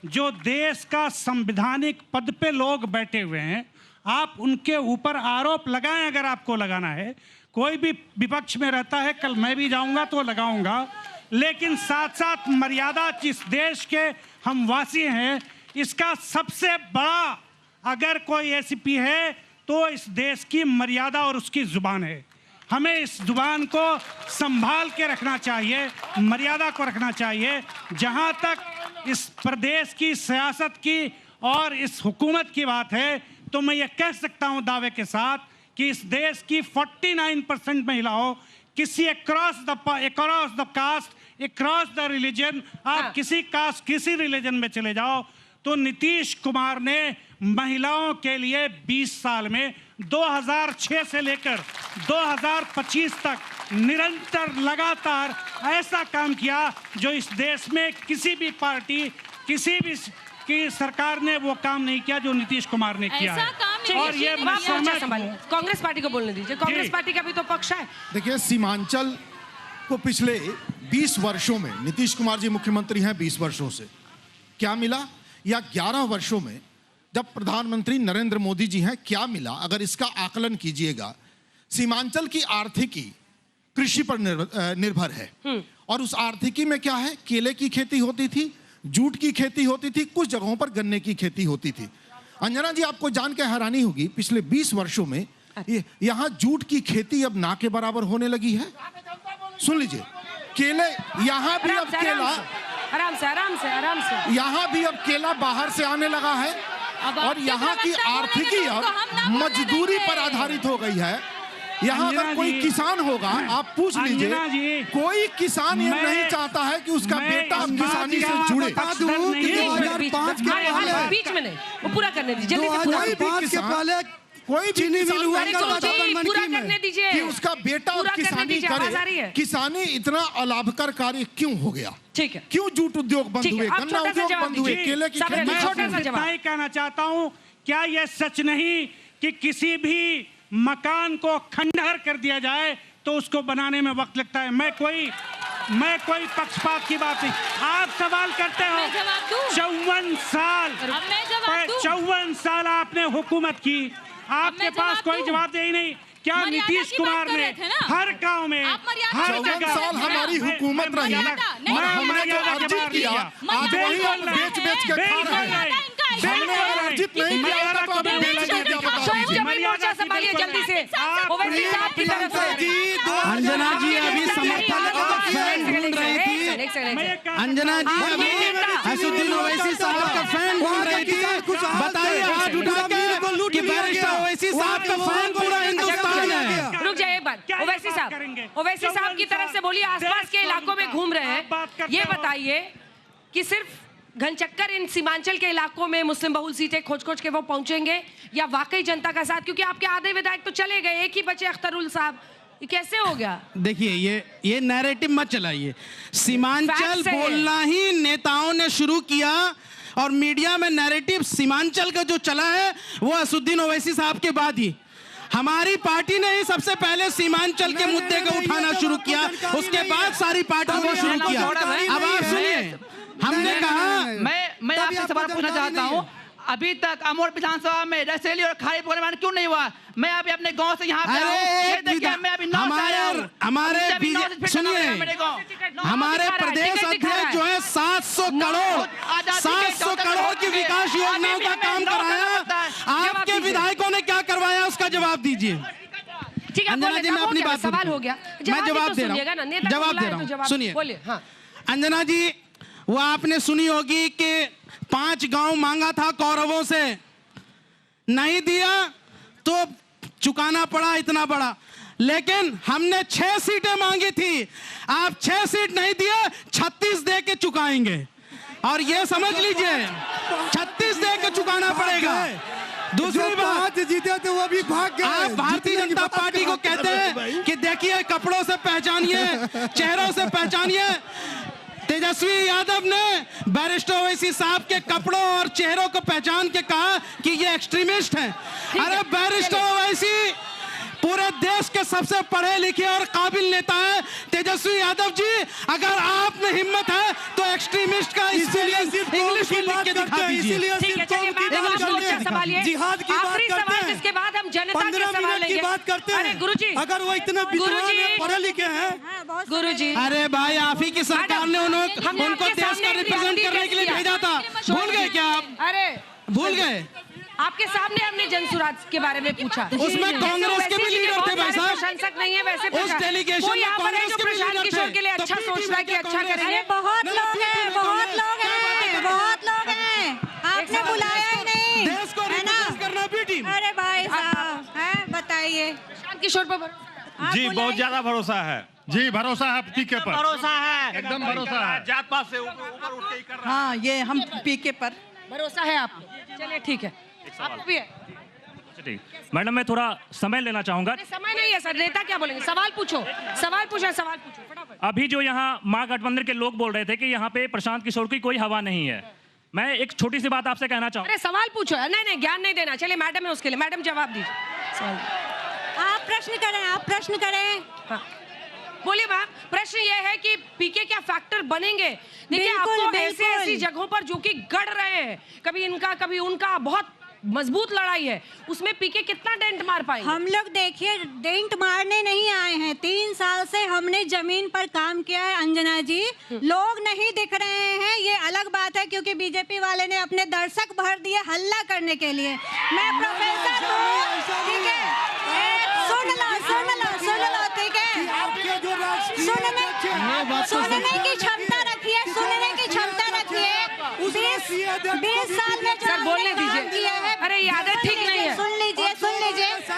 जो देश का संवैधानिक पद पे लोग बैठे हुए हैं, आप उनके ऊपर आरोप लगाएं अगर आपको लगाना है। कोई भी विपक्ष में रहता है, कल मैं भी जाऊंगा तो लगाऊंगा, लेकिन साथ साथ मर्यादा जिस देश के हम वासी हैं, इसका सबसे बड़ा अगर कोई एसीपी है तो इस देश की मर्यादा और उसकी जुबान है। हमें इस जुबान को संभाल के रखना चाहिए, मर्यादा को रखना चाहिए। जहां तक इस प्रदेश की सियासत की और इस हुकूमत की बात है, तो मैं ये कह सकता हूं दावे के साथ कि इस देश की 49% महिलाओं किसी across the caste, across the religion, आप किसी कास्ट किसी रिलीजन में चले जाओ, तो नीतीश कुमार ने महिलाओं के लिए 20 साल में 2006 से लेकर 2025 तक निरंतर लगातार ऐसा काम किया जो इस देश में किसी भी पार्टी, किसी भी की सरकार ने वो काम नहीं किया जो नीतीश कुमार ने किया है। और ये कांग्रेस पार्टी को बोलने दीजिए, कांग्रेस पार्टी का भी तो पक्ष है। देखिए, सीमांचल को पिछले 20 वर्षों में, नीतीश कुमार जी मुख्यमंत्री हैं 20 वर्षों से, क्या मिला, या 11 वर्षों में जब प्रधानमंत्री नरेंद्र मोदी जी हैं क्या मिला, अगर इसका आकलन कीजिएगा। सीमांचल की आर्थिकी कृषि पर निर्भर है, और उस आर्थिकी में क्या है, केले की खेती होती थी, जूट की खेती होती थी, कुछ जगहों पर गन्ने की खेती होती थी। अंजना जी, आपको जान के हैरानी होगी, पिछले 20 वर्षों में यहाँ जूट की खेती अब ना के बराबर होने लगी है। सुन लीजिए, केले यहाँ भी अब केला, आराम से यहाँ भी अब केला बाहर से आने लगा है, और यहाँ की आर्थिकी अब मजदूरी पर आधारित हो गई है। यहाँ अगर कोई किसान होगा, आप पूछ लीजिए, कोई किसान ये नहीं चाहता है कि उसका बेटा किसानी से जुड़े। 2005 के पहले, बीच में नहीं, वो पूरा करने दीजिए, जल्दी से पूरा। कोई चीनी मिल हुआ पूरा करने दीजिए कि उसका बेटा किसानी करे। किसानी इतना अलाभकर कार्य क्यों हो गया? ठीक है, क्यों जूट उद्योग बंद हुए, गन्ना उद्योग बंद हुए, केले की खेती? मैं छोटा सा जवाब कहना चाहता हूँ, क्या यह सच नहीं कि किसी भी मकान को खंडहर कर दिया जाए तो उसको बनाने में वक्त लगता है? मैं कोई पक्षपात की बात नहीं। आप सवाल करते हो, 54 साल आपने हुकूमत की, आपके पास कोई जवाब दे ही नहीं। क्या नीतीश कुमार ने हर गांव में, हर जगह हमारी हुकूमत रही, और हमने जो अर्जित किया आज वही हम बेच के खा रहे हैं। हमने अर्जित नहीं किया तो अब मोर्चा संभालिए जल्दी से। ओवैसी साहब की तरफ से अंजना जी अभी समर्थन का फैन ढूंढ रही थी। अंजना जी अभी असुद्दीन ओवैसी साहब का फैन ढूंढ रही थी। बताइए हाथ उठा के कि बैरिस्टर ओवैसी साहब का फैन पूरा हिंदुस्तान है। रुक जाइए एक बार, ओवैसी साहब की तरफ से बोलिए, आसपास के इलाकों में घूम रहे हैं, ये बताइए कि सिर्फ घनचक्कर इन सीमांचल के इलाकों में मुस्लिम बहुल सीटें खोज के वो पहुंचेंगे, या वाकई जनता का साथ? क्योंकि आपके आधे विधायक तो चले गए, एक ही बचे अख्तरुल साहब, ये कैसे हो गया? देखिए, ये नैरेटिव मत चलाइए। सीमांचल बोलना ही नेताओं ने शुरू किया, और मीडिया में नैरेटिव सीमांचल का जो चला है वो असुद्दीन ओवैसी साहब के बाद ही हमारी पार्टी ने ही सबसे पहले सीमांचल के मुद्दे को उठाना शुरू किया, उसके बाद सारी पार्टियों ने शुरू किया। अब आप सुनिए, हमने कहा, मैं आपसे सवाल पूछना चाहता हूँ, अभी तक अमोर विधानसभा में रसैली और खारी प्रोग्राम क्यों नहीं हुआ? मैं अभी अपने गांव से यहाँ पे मैं अभी हमारे प्रदेश अध्यक्ष जो है 700 करोड़ की विकास योजनाओं का काम कराया। आपके विधायकों ने क्या करवाया, उसका जवाब दीजिए। अंजना जी, मैं अपनी बात, सवाल हो गया, मैं जवाब दे रहा हूँ, सुनिए। अंजना जी, वो आपने सुनी होगी कि 5 गांव मांगा था कौरवों से, नहीं दिया तो चुकाना पड़ा इतना बड़ा, लेकिन हमने 6 सीटें मांगी थी, आप 6 सीट नहीं दिए, 36 दे के चुकाएंगे। और ये समझ लीजिए, 36 दे के चुकाना पड़ेगा। दूसरी बात, जीते थे वो भी भाग गए। आप भारतीय जनता पार्टी को कहते हैं कि देखिए कपड़ों से पहचानिए, चेहरों से पहचानिए। तेजस्वी यादव ने बैरिस्टर ओवैसी साहब के कपड़ों और चेहरों को पहचान के कहा कि ये एक्सट्रीमिस्ट हैं। अरे बैरिस्टर ओवैसी पूरे देश के सबसे पढ़े लिखे और काबिल नेता है तेजस्वी यादव जी। अगर आप में हिम्मत है तो एक्सट्रीमिस्ट का इंग्लिश में लिख के दिखा दीजिए। जिहाद की बात करते हैं, इसके बाद हम जनता के सवाल की बात करते हैं। अरे गुरुजी, अगर वो इतने पढ़े लिखे हैं गुरुजी, अरे भाई आप ही की सरकार ने उनको देश का रिप्रेजेंट करने के लिए भेजा था, भूल गए क्या आप? अरे भूल गए? आपके सामने हमने जनसुराज के बारे में पूछा, उसमें कांग्रेस के भी लीडर थे भाई साहब। प्रशंसक नहीं है वैसे उस डेलीगेशन में कांग्रेस के भी लीडर थे। किशोर के लिए अच्छा सोचता है कि अच्छा करेंगे। बहुत लोग हैं, बहुत लोग हैं, बहुत लोग हैं, आपने बुलाया ही नहीं, देश को रिप्रेजेंट करना भी टीम। अरे भाई साहब हैं, बताइए किशोर पर जी बहुत ज्यादा भरोसा है। जी भरोसा है पीके पर, भरोसा है, एकदम भरोसा है। जात पात से ऊपर उठ के ही कर रहा है। हाँ ये हम पीके पर भरोसा है आप। चलिए ठीक है, आप भी है। ठीक मैडम, मैं थोड़ा समय लेना चाहूंगा। समय नहीं है सर, नेता क्या बोलेंगे? सवाल पूछो, सवाल पूछो, सवाल पूछो फटाफट। अभी जो यहाँ महागठबंधन के लोग बोल रहे थे कि यहाँ पे प्रशांत किशोर की कोई हवा नहीं है, मैं एक छोटी सी बात आपसे कहना चाहूँ। अरे सवाल पूछो, नहीं नहीं ज्ञान नहीं देना। चलिए मैडम है उसके लिए, मैडम जवाब दीजिए। आप प्रश्न करें, आप प्रश्न करें। हाँ बोलिए मैम, प्रश्न ये है कि पीके क्या फैक्टर बनेंगे? देखिए आपको ऐसी ऐसी जगहों पर जो कि गढ़ रहे हैं, कभी इनका कभी उनका, बहुत मजबूत लड़ाई है, उसमें पीके कितना डेंट मार पाएंगे? हम लोग देखिए डेंट मारने नहीं आए हैं, 3 साल से हमने जमीन पर काम किया है अंजना जी। लोग नहीं दिख रहे हैं ये अलग बात है, क्योंकि बीजेपी वाले ने अपने दर्शक भर दिए हल्ला करने के लिए। मैं प्रोफेसर हूँ, ठीक है, सुन लो ठीक है, सुनने की क्षमता रखिए, सुनने की क्षमता रखिए। 20 साल में सर बोलने दीजिए। अरे ये आदत ठीक नहीं है। सुन लीजिए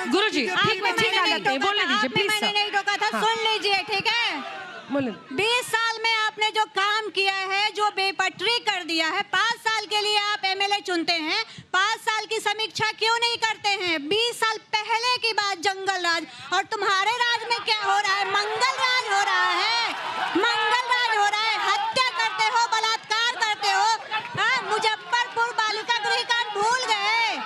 गुरुजी, ठीक आदत है, बोलने दीजिए प्लीज। मैंने नहीं रोका था, सुन लीजिए ठीक है। 20 साल में आपने जो काम किया है, जो बेपटरी कर दिया है, 5 साल के लिए आप एमएलए चुनते हैं, 5 साल की समीक्षा क्यों नहीं करते हैं? 20 साल पहले की बात जंगल राज, और तुम्हारे राज में क्या हो रहा है? मंगल राज हो रहा है, मंगल राज हो रहा है। हत्या करते हो, बलात्कार करते हो। मुजफ्फरपुर बालिका गृह कांड भूल गए,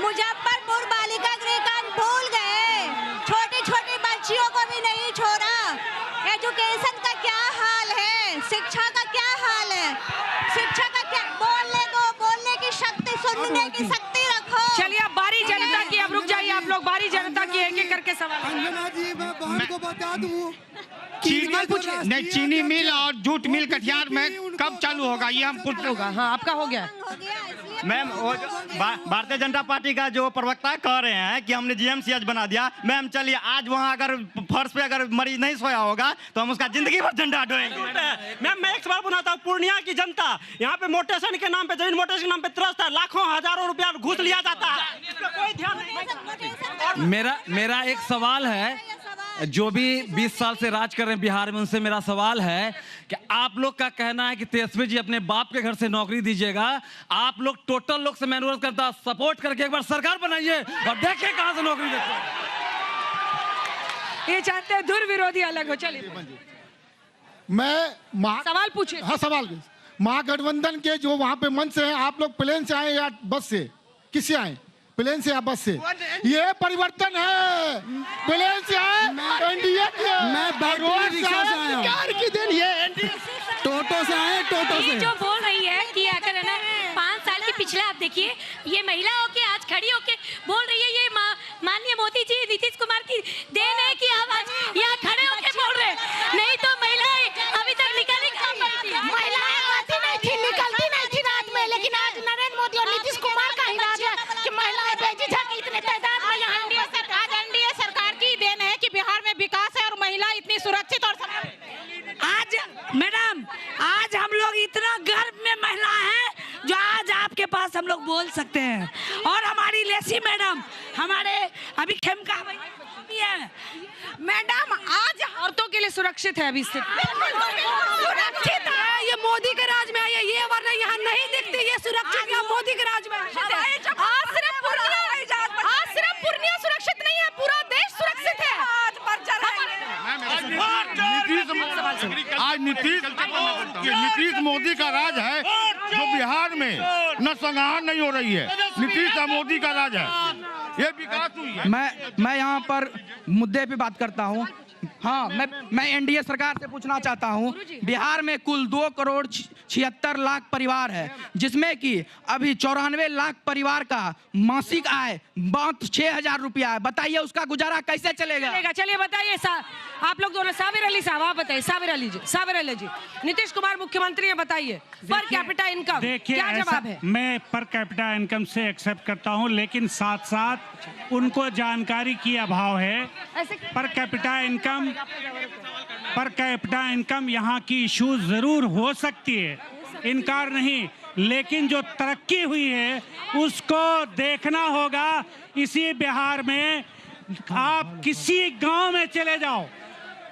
मुजफ्फरपुर बालिका गृह कांड भूल गए, छोटी छोटी बच्चियों को भी नहीं छोड़ा। एजुकेशन का क्या हाल है? शिक्षा का क्या हाल है? शिक्षा का क्या? बोलने दो, बोलने की शक्ति, सुनने की शक्ति रखो। चलिए अब बारी जनता की, अब रुक जाइए आप लोग, बारी जनता की, एक एक करके सवाल। अंजना जी मैं बहन को बता दूं, चीनी मिल और जूट मिल कटिहार में कब चालू होगा ये हम पूछ होगा। हाँ आपका हो गया मैम। भारतीय जनता पार्टी का जो प्रवक्ता कह रहे हैं कि हमने जीएमसीएच बना दिया। मैम चलिए आज वहाँ अगर फर्श पे अगर मरीज नहीं सोया होगा तो हम उसका जिंदगी भर झंडा ढोएंगे। मैम मैं एक सवाल बनाता हूँ, पूर्णिया की जनता यहाँ पे मोटेशन के नाम पे, जमीन मोटेशन के नाम पे त्रस्त है, लाखों हजारों रुपया घूस लिया जाता है, कोई ध्यान नहीं। मेरा एक सवाल है, जो भी 20 साल से राज कर रहे हैं बिहार में, उनसे मेरा सवाल है कि आप लोग का कहना है कि तेजस्वी जी अपने बाप के घर से नौकरी दीजिएगा, आप लोग टोटल लोग से मैं अनुरोध करता सपोर्ट करके एक बार सरकार बनाइए और देखिए कहां से नौकरी देते हैं। ये चाहते हैं धुर विरोधी अलग हो। चलिए मैं सवाल पूछिए। हाँ सवाल, महागठबंधन के जो वहां पे मंच है, आप लोग प्लेन से आए या बस से? किससे आए, प्लेन से या बस से? ये परिवर्तन है, प्लेन से आए, एनडीए के, मैं बैटरी रिक्शा से आया हूं, की दिन ये टोटो से आए, टोटो से। जो बोल रही है कि अगर है ना 5 साल के पिछले, आप देखिए ये महिला होके आज खड़ी होके बोल रही है, ये माननीय मोदी जी नीतीश कुमार की देन है कि आप आज यहाँ खड़े होके बोल रहे हैं, नहीं तो महिलाएं अभी तक निकली कहाँ पर थी? महिलाएं आती नहीं थी, निकलती नहीं थी रात में, लेकिन आज नरेंद्र मोदी और नीतीश कुमार का ही राज है कि महिलाएं बेझिझक इतने तादाद में यहाँ। आज एनडीए सरकार की देन है कि बिहार में विकास है और महिला इतनी सुरक्षित और आज मैडम, आज हम लोग इतना गर्व में महिला हैं जो आज आपके पास हम लोग बोल सकते हैं। और हमारी लेसी मैडम, हमारे अभी खेमका भी है मैडम, आज औरतों के लिए सुरक्षित है अभी स्थिति? सुरक्षित है, ये मोदी के राज में है, ये वरना यहाँ नहीं दिखती, ये सुरक्षित है मोदी के राज में। आज सिर्फ पूर्णिया सुरक्षित नहीं है, पूरा देश सुरक्षित है। आज नीतीश मोदी का राज है जो बिहार में न संग्रहण नहीं हो रही है। नीतीश मोदी का राज है। ये विकास हुई है। मैं यहाँ पर मुद्दे पे बात करता हूँ। हाँ, मैं एनडीए सरकार से पूछना चाहता हूँ, बिहार में कुल 2,76,00,000 परिवार है, जिसमें कि अभी 94 लाख परिवार का मासिक आय मात्र 6,000 रुपया है। बताइए उसका गुजारा कैसे चलेगा? चलिए बताइए आप लोग दोनों। साबिर अली साहब आप बताइए। साबिर अली जी नीतीश कुमार मुख्यमंत्री है, बताइए पर कैपिटा इनकम क्या जवाब है? मैं पर कैपिटा इनकम से एक्सेप्ट करता हूं, लेकिन साथ साथ उनको जानकारी की अभाव है। पर कैपिटा इनकम यहाँ की इशू जरूर हो सकती है, इनकार नहीं, लेकिन जो तरक्की हुई है उसको देखना होगा। इसी बिहार में आप किसी गांव में चले जाओ,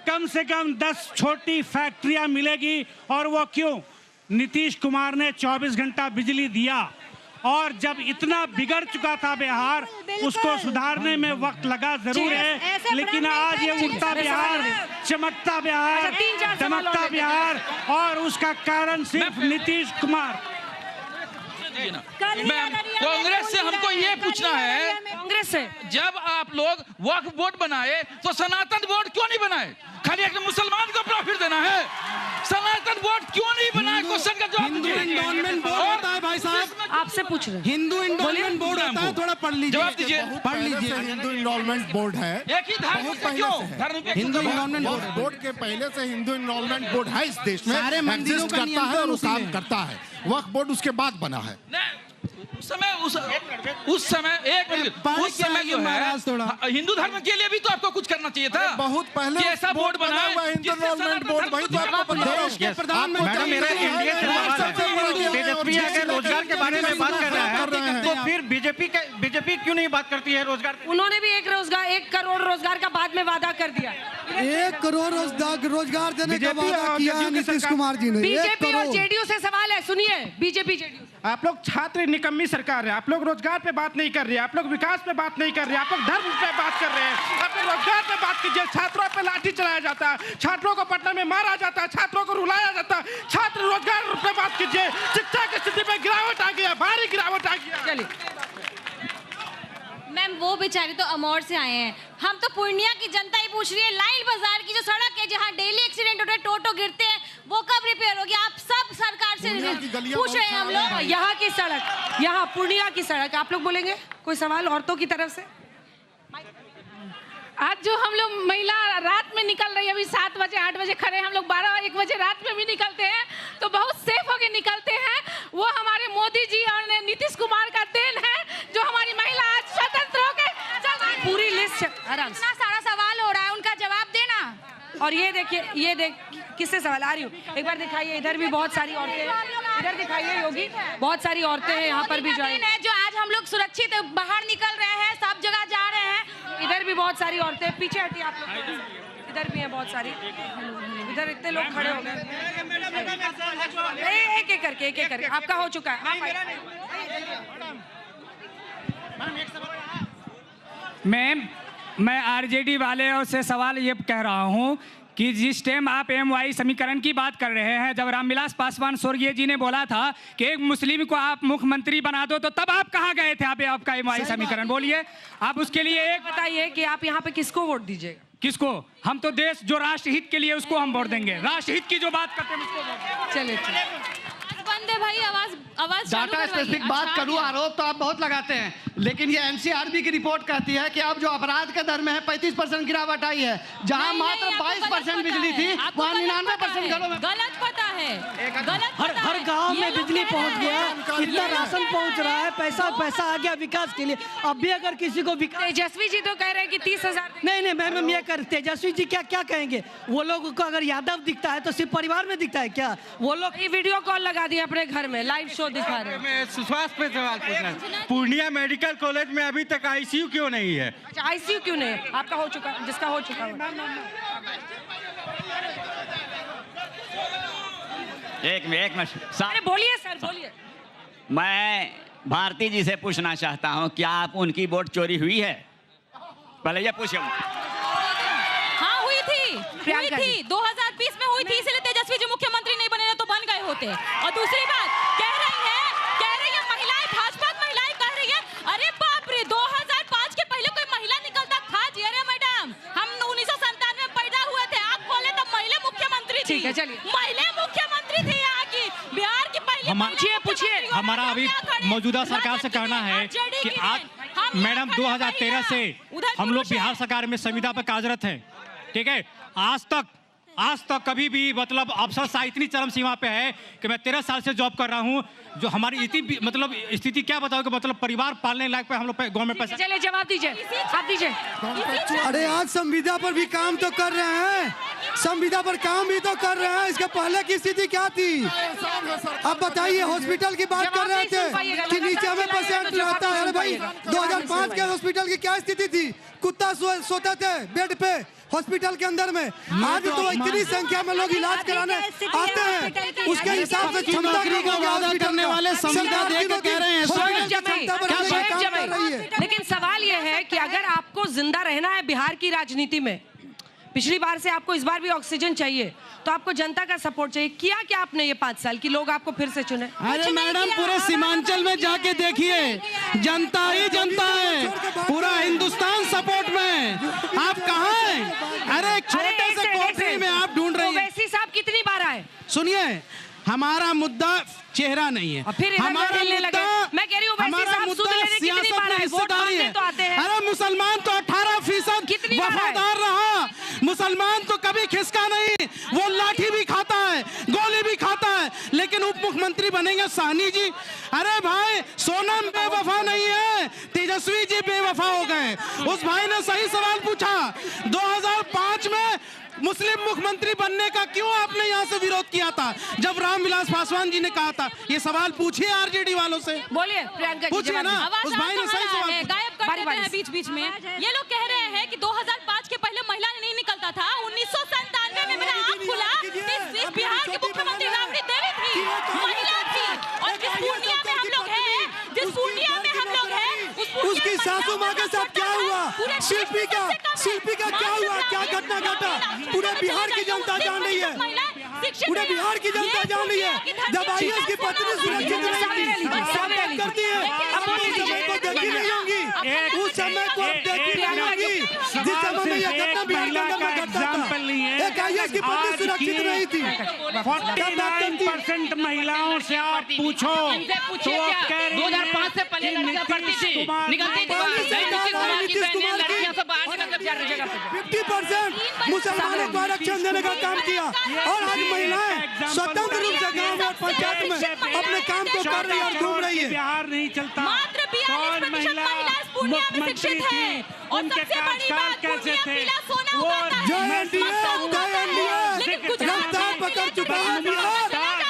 कम से कम 10 छोटी फैक्ट्रियां मिलेगी। और वो क्यों? नीतीश कुमार ने 24 घंटा बिजली दिया, और जब इतना बिगड़ चुका था बिहार, उसको सुधारने में वक्त लगा जरूर है, लेकिन आज ये उठता बिहार, चमकता बिहार, दमकता बिहार, और उसका कारण सिर्फ नीतीश कुमार। मैम, कांग्रेस से हमको ये पूछना है, कांग्रेस से जब आप लोग वक्फ बोर्ड बनाए तो सनातन बोर्ड क्यों नहीं बनाए? खाली एक मुसलमान को प्रॉफिट देना है, सनातन बोर्ड क्यों नहीं बनाए? क्वेश्चन का जवाब हिंदू एंडोमेंट बोर्ड होता है भाई साहब, आपसे पूछ रहे हैं। हिंदू एंडोमेंट बोर्ड होता है, थोड़ा पढ़ लीजिए, जवाब दीजिए। पढ़ लीजिए। हिंदू एनरोलमेंट बोर्ड है, एक ही धर्म से क्यों? हिंदू एनरोलमेंट बोर्ड के पहले से हिंदू एनरोलमेंट बोर्ड है इस देश में, सारे मंदिरों का करता है और वो काम नियंत्रण करता है। वक्फ बोर्ड उसके बाद बना है। उस समय जो है हिंदू धर्म के लिए भी तो आपको कुछ करना चाहिए था। बहुत पहले ऐसा बोर्ड बना हुआ है, हिंदू एनरोलमेंट बोर्ड वही तो आपको पता है। प्रधानमंत्री रोजगार के बारे में बात कर रहा है, तो फिर बीजेपी क्यों नहीं बात करती है रोजगार? उन्होंने भी 1 करोड़ रोजगार का बाद में वादा कर दिया। 1 करोड़ रोजगार देने का वादा किया है नीतीश कुमार जी ने। बीजेपी और जेडीयू से सवाल है, सुनिए। बीजेपी जेडीयू, आप लोग छात्र निकम्मी सरकार है, आप लोग रोजगार पे बात नहीं कर रहे, आप लोग विकास पे बात नहीं कर रहे, आप लोग धर्म पे बात कर रहे हैं। आप लोग रोजगार पे बात कीजिए। छात्रों पे लाठी चलाया जाता है, छात्रों को पटना में मारा जाता है, छात्रों को रुलाया जाता है। छात्र रोजगार पे बात कीजिए। शिक्षा की स्थिति में गिरावट आ गया, भारी गिरावट आ गया। चलिए मैम, वो बेचारे तो अमौर से आए हैं, हम तो पूर्णिया की जनता ही पूछ रही है। लाइन बाजार की जो सड़क है, जहाँ डेली एक्सीडेंट होते हैं, टोटो गिरते हैं, वो कब रिपेयर होगी? आप सब सरकार से पूछ रहे हैं हम लोग। यहाँ की सड़क, यहाँ पूर्णिया की सड़क, आप लोग बोलेंगे कोई सवाल औरतों की तरफ से? आज जो हम लोग महिला रात में निकल रही है, अभी 7 बजे 8 बजे खड़े, हम लोग 12-1 बजे रात में भी निकलते हैं, तो बहुत सेफ होके निकलते हैं। वो हमारे मोदी जी और नीतीश कुमार का देन है, जो हमारी महिला आज स्वतंत्र होकर पूरी लिस्ट आराम से। इतना सारा सवाल हो रहा है, उनका जवाब देना। और ये देखिए, ये देख किससे सवाल आ रही हूँ, एक बार दिखाइए। इधर भी बहुत सारी औरतें हैं, इधर दिखाइए योगी, बहुत सारी औरतें हैं यहाँ पर भी जो है, जो आज हम लोग सुरक्षित बाहर निकल रहे हैं, सब जगह जा रहे हैं। इधर भी बहुत सारी औरतें, पीछे हटिए आप लोग, इधर भी हैं बहुत सारी, इधर इतने लोग खड़े हो गए। एक एक करके आपका हो चुका है। मैम, मैं आरजेडी वाले से सवाल ये कह रहा हूँ कि जिस टाइम आप MY समीकरण की बात कर रहे हैं, जब रामविलास पासवान स्वर्गीय जी ने बोला था कि एक मुस्लिम को आप मुख्यमंत्री बना दो, तो तब आप कहाँ गए थे? आपका MY समीकरण बोलिए। आप उसके लिए एक बताइए कि आप यहाँ पे किसको वोट दीजिएगा? किसको? हम तो देश जो राष्ट्रहित के लिए उसको हम वोट देंगे, राष्ट्रहित की जो बात करते हैं उसको वोट। चलिए बंद है भाई, आवाज डाटा स्पेसिफिक बात करूं, आरोप तो आप बहुत लगाते हैं, लेकिन ये NCRB की रिपोर्ट कहती है कि अब जो अपराध के दर में है 35% गिरावट आई है। जहां मात्र 22% बिजली थी, वहां 99% घरों में गलत पता है। हर गांव में बिजली पहुंच गया, इतना राशन पहुंच रहा है, पैसा आ गया विकास के लिए। अब भी अगर किसी को तेजस्वी जी तो कह रहे हैं कि 30,000। नहीं मैम, ये कर तेजस्वी जी क्या कहेंगे? वो लोगों को अगर यादव दिखता है तो सिर्फ परिवार में दिखता है क्या? वो लोग ये वीडियो कॉल लगा दिया अपने घर में, लाइव शो दिखा रहे हैं। मैं स्वास्थ्य पे सवाल पूछना है। पूर्णिया मेडिकल कॉलेज में अभी तक ICU क्यों नहीं है? अच्छा, ICU क्यों नहीं है? आपका हो चुका, जिसका हो चुका है। एक मिनट अरे बोलिए सर, बोलिए। मैं भारती जी से पूछना चाहता हूं, क्या आप उनकी वोट चोरी हुई है? पहले ये पूछो। हाँ हुई थी 2020 में हुई थी, इसलिए तेजस्वी जी मुख्यमंत्री नहीं बने, तो बन गए होते। और दूसरी बात कह रही है महिलाएं, भाजपा महिलाएं कह रही है, अरे बाप रे 2005 के चलिए महिला मुख्यमंत्री थी यहाँ की, बिहार की पहली। पूछिए हमारा अभी मौजूदा सरकार से कहना है कि आज मैडम 2013 से हम लोग बिहार सरकार में संविदा पर कार्यरत हैं, ठीक है। आज तक कभी भी मतलब अफसरशाही इतनी चरम सीमा पे है कि मैं 13 साल से जॉब कर रहा हूँ, जो हमारी इतनी मतलब स्थिति क्या बताओ कि मतलब परिवार पालने लायक पे हम लोग गाँव में पैसा। चलिए जवाब दीजिए, आप दीजिए। अरे आज संविदा पर भी काम तो कर रहे हैं, संविदा पर काम भी तो कर रहे हैं। इसके पहले की स्थिति क्या थी अब बताइए। हॉस्पिटल की बात कर रहे थे कि नीचे में पेशेंट रहता है। अरे भाई 2005 के हॉस्पिटल की क्या स्थिति थी, कुत्ता सोते थे बेड पे हॉस्पिटल के अंदर में। आज तो इतनी संख्या में लोग इलाज कराने आते हैं, उसके हिसाब से क्षमता का वादा करने वाले संविदा देकर कह रहे हैं लेकिन सवाल यह है कि अगर आपको जिंदा रहना है बिहार की राजनीति में, पिछली बार से आपको इस बार भी ऑक्सीजन चाहिए, तो आपको जनता का सपोर्ट चाहिए। किया क्या आपने ये 5 साल की लोग आपको फिर से चुने? अरे मैडम पूरे सीमांचल में जाके देखिए, जनता ही जनता है, पूरा हिंदुस्तान सपोर्ट में। आप कहाँ हैं? अरे एक छोटे से कोठरी में आप ढूंढ रहे हैं। ओवैसी साहब कितनी बार आए? सुनिए, हमारा मुद्दा चेहरा नहीं है, हमारा मुद्दा मैं कह रही हूँ सियासत में हिस्सेदारी है। अरे मुसलमान तो 18% वफादार रहा, मुसलमान तो कभी खिसका नहीं, वो लाठी भी खाता है, गोली भी खाता है, लेकिन उप मुख्यमंत्री बनेंगे साहनी जी। अरे भाई सोनम बेवफा नहीं है, तेजस्वी जी बेवफा हो गए। उस भाई ने सही सवाल पूछा, 2005 में मुस्लिम मुख्यमंत्री बनने का क्यों आपने यहाँ से विरोध किया था, जब रामविलास पासवान जी ने कहा था? ये सवाल पूछिए आरजेडी वालों से। बोलिए प्रियंका जी, पूछिए ना, उस भाई ने सही सवाल गायब कर देते हैं बीच-बीच में। ये लोग कह रहे हैं कि 2005 के पहले महिला नहीं निकलता था, 1997 में मेरा आँख खुला, इस बिहार के मुख्यमंत्री राबड़ी देवी थी, महिला थी। और जिस पूर्णिया में हम लोग हैं, जिस पूर्णिया में हम लोग हैं, उसकी सासू माँ के साथ क्या हुआ, शिल्पी का क्या हुआ, क्या घटना घटा, पूरे बिहार की जनता जान रही है, पूरे बिहार की जनता जान रही है। जब आईएएस की पत्नी सुरक्षित नहीं करती है, उस समय को देखी नहीं होंगी, उस समय को देखी नहीं होंगी जिस समय में यह घटना बिहार के अंदर में घटता था। एक आईएएस की पत्नी सुरक्षित नहीं थी। 49% महिलाओं से आप पूछो तो 2005 से पहले लड़कियां पढ़ती थी, निकलती थी, 50% मुसलमानों को आरक्षण देने का काम किया, और आज महिलाएं स्वतंत्र रूप से गाँव में पंचायत में अपने काम को कर रही है और घूम रही है। बिहार नहीं चलता, मात्र 42% महिला मुख्यमंत्री थी, उनके कार्यकाल कैसे थे? वो रफ्तार पकड़ चुका है बिहार,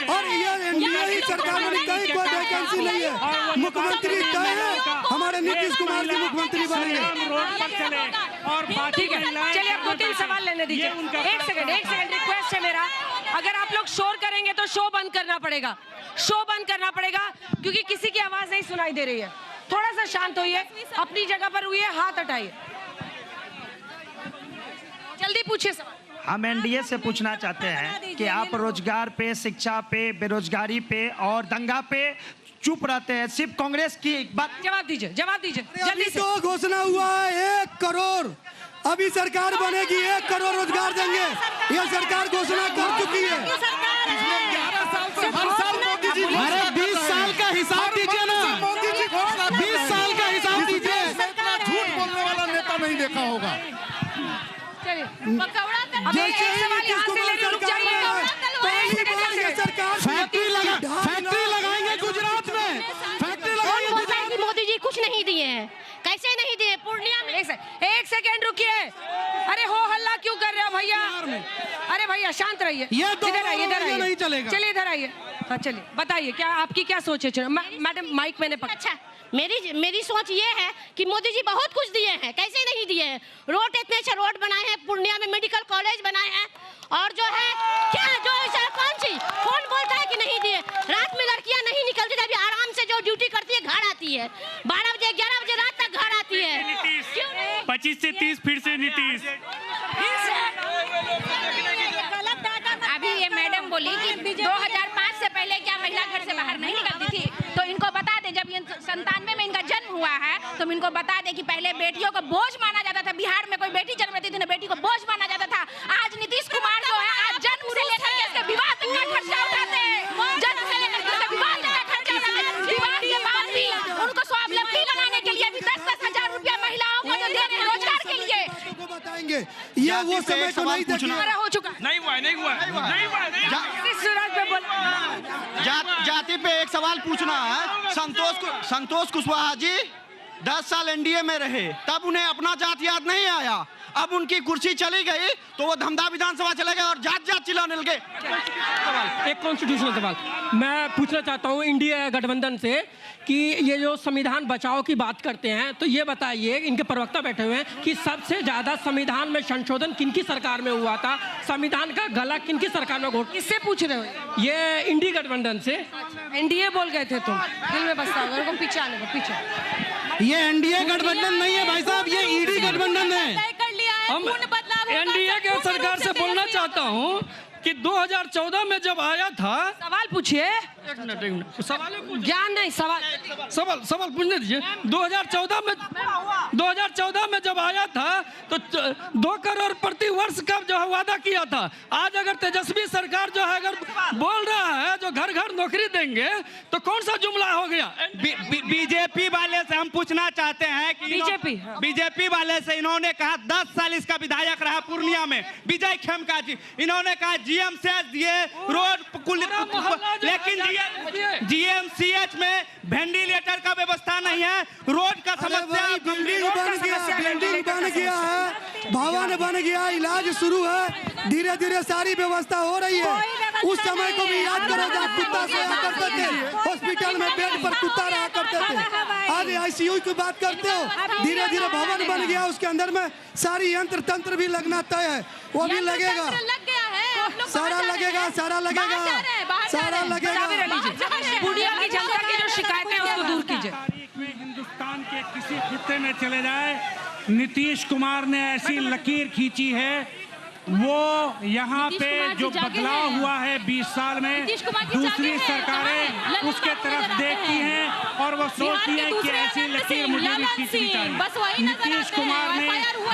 और ये एनडीए ही सरकार में कहीं कोई वैकेंसी नहीं है। मुख्यमंत्री तय है, हमारे नीतीश कुमार जी मुख्यमंत्री बनेंगे। रोड पर चले और ठीक है, चलिए आप 2-3 सवाल लेने दीजिए। एक सेकंड रिक्वेस्ट है मेरा, अगर आप लोग शोर करेंगे तो शो बंद करना पड़ेगा, क्योंकि किसी की आवाज नहीं सुनाई दे रही है। थोड़ा सा शांत होइए, अपनी जगह पर हुई है, हाथ हटाइए, जल्दी पूछिए सवाल। हम एनडीए से पूछना चाहते हैं कि आप रोजगार पे, शिक्षा पे, बेरोजगारी पे और दंगा पे चुप रहते हैं, सिर्फ कांग्रेस की बात। जवाब दीजिए जल्दी से। तो घोषणा हुआ है 1 करोड़, अभी सरकार बनेगी 1 करोड़ रोजगार देंगे, यह सरकार घोषणा कर चुकी है। 20 साल का हिसाब दीजिए ना, 20 साल का हिसाब दीजिए। झूठ बोलने वाला नेता नहीं देखा होगा। फैक्ट्री लगाएंगे गुजरात में, फैक्ट्री लगाएंगे गुजरात में। मोदी जी कुछ नहीं दिए हैं, कैसे नहीं दिए? पूर्णिया में एक सेकेंड रुकिए, अरे हो हल्ला क्यों कर रहे हो भैया? अरे भैया शांत रहिए, इधर आइए, नहीं चलेगा। चलिए इधर आइए, हाँ चलिए बताइए, क्या आपकी क्या सोच है? मैडम माइक मैंने पकड़ा। अच्छा, मेरी सोच ये है कि मोदी जी बहुत कुछ दिए हैं, कैसे नहीं दिए हैं? रोड इतने अच्छे रोड बनाए हैं, पूर्णिया में मेडिकल कॉलेज बनाए हैं, और जो है क्या जो कौन बोलता है कि नहीं दिए? रात में लड़कियां नहीं निकलती, अभी आराम से जो ड्यूटी करती है घर आती है, 12 बजे 11 बजे रात तक घर आती है। 25 से 30 फिर से नीतीश। अभी ये मैडम बोली कि 2005 से पहले क्या महिला घर से बाहर नहीं निकलती थी? तो इनको बता दे, जब 97 में इनका जन्म हुआ है, तो इनको बता दे कि पहले बेटियों को बोझ माना जाता था। बिहार में कोई बेटी जन्म लेती थी ना बेटी को बोझ माना जाता था। आज नीतीश कुमार जो है, आज जन्म से लेकर आएंगे। ये वो समय को नहीं देखिए। हो चुका नहीं हुआ जाति पे एक सवाल पूछना है। संतोष कुशवाहा जी 10 साल एनडीए में रहे, तब उन्हें अपना जात याद नहीं आया। अब उनकी कुर्सी चली गई तो वो धमधा विधानसभा चले गए और जात चिल्लाने लगे। एक कॉन्स्टिट्यूशनल सवाल मैं पूछना चाहता हूँ इंडिया गठबंधन से कि ये जो संविधान बचाओ की बात करते हैं, तो ये बताइए, इनके प्रवक्ता बैठे हुए हैं, कि सबसे ज्यादा संविधान में संशोधन किनकी सरकार में हुआ था? संविधान का गला किनकी सरकार में घोट? किससे पूछ रहे हो? ये इंडिया गठबंधन से। एनडीए बोल गए थे तुम, दिल में बसता होगा। पीछे आने को, पीछे। ये एनडीए गठबंधन नहीं है भाई साहब, ये ईडी गठबंधन है। हम एनडीए के सरकार से बोलना चाहता हूँ कि 2014 में जब आया था। सवाल पूछिए। एक मिनट सवाल ज्ञान नहीं, सवाल पूछने दीजिए। 2014 में जब आया था तो 2 करोड़ प्रति वर्ष का जो है वादा किया था। आज अगर तेजस्वी सरकार जो है अगर बोल रहा है जो घर घर नौकरी देंगे, तो कौन सा जुमला हो गया? बीजेपी वाले से हम पूछना चाहते हैं कि बीजेपी वाले से इन्होंने कहा 10 साल इसका विधायक रहा पूर्णिया में विजय खेमका जी, इन्होंने कहा जीएमसीएच दिए रोड, लेकिन जीएमसीएच में वेंटिलेटर का व्यवस्था नहीं है, रोड का समस्या। बिल्डिंग बन गया है, भवन बन गया, इलाज शुरू है, धीरे धीरे सारी व्यवस्था हो रही है। उस समय को भी याद करो जब कुत्ता सोया करते थे, हॉस्पिटल में बेड पर कुत्ता रहा करते थे। आज आईसीयू की बात करते हो, धीरे धीरे भवन बन गया, उसके अंदर में सारी यंत्र तंत्र भी लगना तय है, वो भी लगेगा। सारा लगेगा, सारा लगेगा, सारा लगेगा। पूर्णिया की जनता की जो शिकायतें हैं उसको दूर कीजिए। हिंदुस्तान के किसी खित्ते में चले जाए, नीतीश कुमार ने ऐसी लकीर खींची है, वो यहाँ पे जो बदलाव हुआ है 20 साल में, दूसरी सरकारें उसके तरफ देखती हैं और वो सोचती हैं कि ऐसी लकीर मुझे भी खींचनी चाहिए। नीतीश कुमार ने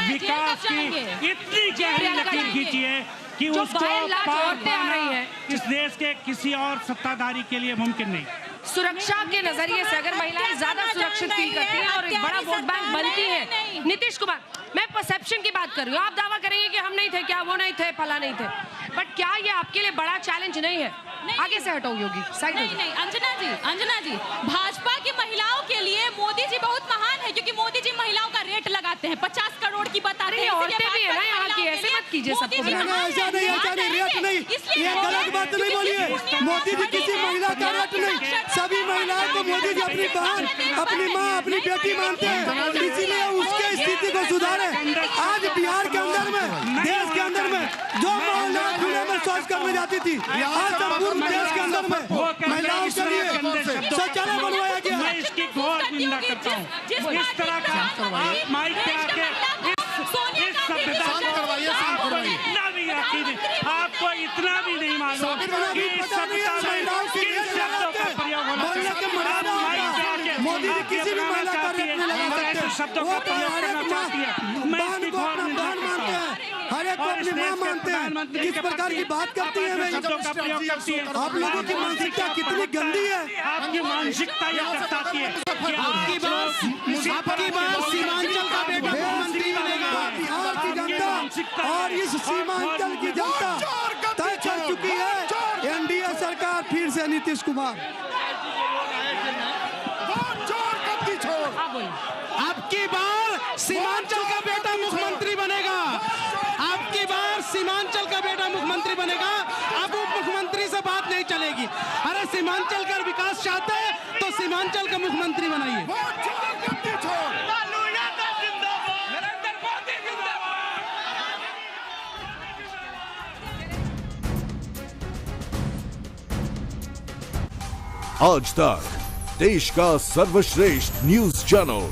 विकास की इतनी गहरी लकीर खींची है कि उसको पार पाना इस देश के किसी और सत्ताधारी के लिए मुमकिन नहीं। सुरक्षा के नजरिए से अगर महिलाएं ज्यादा सुरक्षित फील करती हैं और एक बड़ा वोट बैंक बनती है, नीतीश कुमार, मैं परसेप्शन की बात कर रही हूँ। आप दावा करेंगे कि हम नहीं थे, क्या वो नहीं थे, फला नहीं थे, बट क्या ये आपके लिए बड़ा चैलेंज नहीं है? आगे से हटो योगी, साइड नहीं, नहीं, अंजना जी, भाजपा की महिलाओं के लिए मोदी जी बहुत महान है, क्योंकि मोदी जी महिलाओं का रेट लगाते हैं, 50 करोड़ की बताते हैं। औरतें भी है ना यहाँ की, ऐसे मत कीजिए सबको। ऐसा नहीं, रेट नहीं, ये गलत बात नहीं बोलिए। मोदी जी किसी महिला का रेट नहीं, सभी महिलाओं को मोदी जी अपनी बहन, अपनी माँ, अपनी बेटी मानते हैं, इसीलिए उसके स्थिति को सुधारे। आज बिहार के अंदर में, देश के अंदर में जो महिला खुले में शौच करने जाती थी, आज संपूर्ण देश के अंदर में महिलाओं के लिए शौचालय बनवाया गया। मैं इसकी घोर निंदा करता हूँ। इस तरह का आप माइक पे आके इस सभ्यता आपको इतना भी नहीं मालूम कि इस सभ्यता में किन शब्दों का प्रयोग होना चाहिए। मोदी जी किसी भी महिला का रेट नहीं लगा सकते, शब्दों का प्रयोग करना चाहती है। मैं इसकी घोर निंदा करता हूँ। हर एक को अपनी माँ मानते हैं, किस प्रकार की बात करती है शब्दों का प्रयोग करती है। आप लोगों की मानसिकता कितनी गंदी है। आपकी मानसिकता ये बताती है कि आपकी बात सीमांचल का बेटा मुख्यमंत्री बनेगा। बिहार की जनता और इस सीमांचल की जनता तय कर चुकी है, एनडीए सरकार फिर से नीतीश कुमार। आपकी बार सीमांचल का बेटा मुख्यमंत्री बनेगा, आपकी बार सीमांचल का बेटा मुख्यमंत्री बनेगा। अब उप मुख्यमंत्री से बात नहीं चलेगी। अरे सीमांचल का विकास चाहते हैं तो सीमांचल का मुख्यमंत्री बनाइए। आज तक देश का सर्वश्रेष्ठ न्यूज चैनल